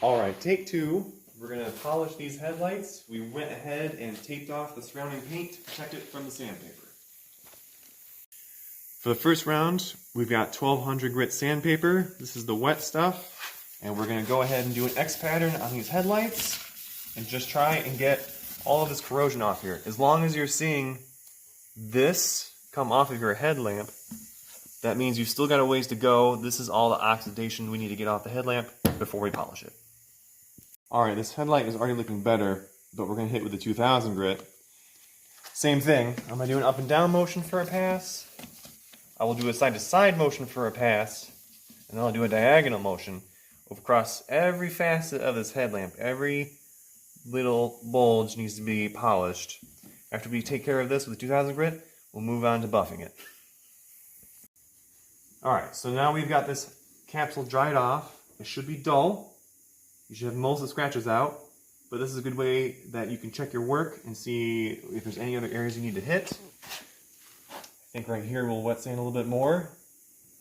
Alright, take two. We're going to polish these headlights. We went ahead and taped off the surrounding paint to protect it from the sandpaper. For the first round, we've got 1200 grit sandpaper. This is the wet stuff. And we're going to go ahead and do an X pattern on these headlights and just try and get all of this corrosion off here. As long as you're seeing this come off of your headlamp, that means you've still got a ways to go. This is all the oxidation we need to get off the headlamp before we polish it. Alright, this headlight is already looking better, but we're going to hit with the 2000 grit. Same thing, I'm going to do an up and down motion for a pass. I will do a side to side motion for a pass, and then I'll do a diagonal motion across every facet of this headlamp. Every little bulge needs to be polished. After we take care of this with the 2000 grit, we'll move on to buffing it. Alright, so now we've got this capsule dried off. It should be dull. You should have most of the scratches out, but this is a good way that you can check your work and see if there's any other areas you need to hit. I think right here we'll wet sand a little bit more,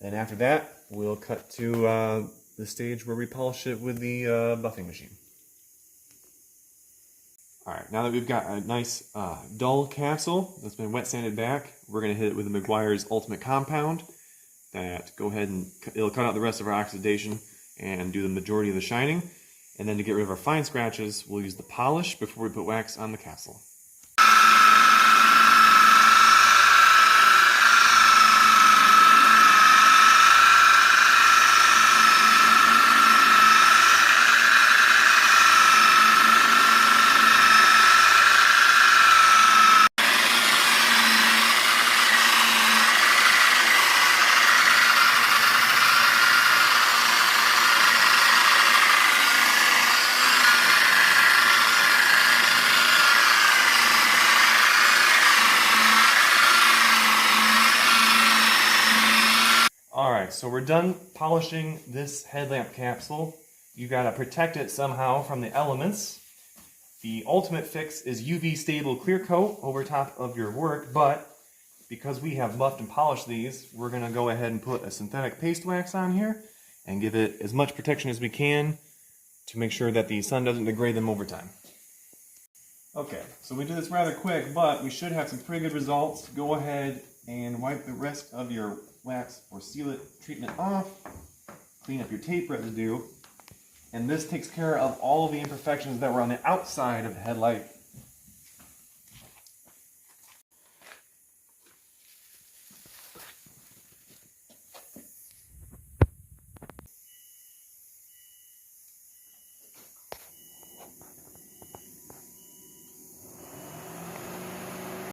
and after that we'll cut to the stage where we polish it with the buffing machine. Alright, now that we've got a nice dull capsule that's been wet sanded back, we're going to hit it with the Meguiar's Ultimate Compound. It'll cut out the rest of our oxidation and do the majority of the shining. And then to get rid of our fine scratches, we'll use the polish before we put wax on the capsule. Alright, so we're done polishing this headlamp capsule. You've got to protect it somehow from the elements. The ultimate fix is UV stable clear coat over top of your work, but because we have buffed and polished these, we're going to go ahead and put a synthetic paste wax on here and give it as much protection as we can to make sure that the sun doesn't degrade them over time. Okay, so we did this rather quick, but we should have some pretty good results. Go ahead and wipe the rest of your wax or seal it treatment off, clean up your tape residue, and this takes care of all of the imperfections that were on the outside of the headlight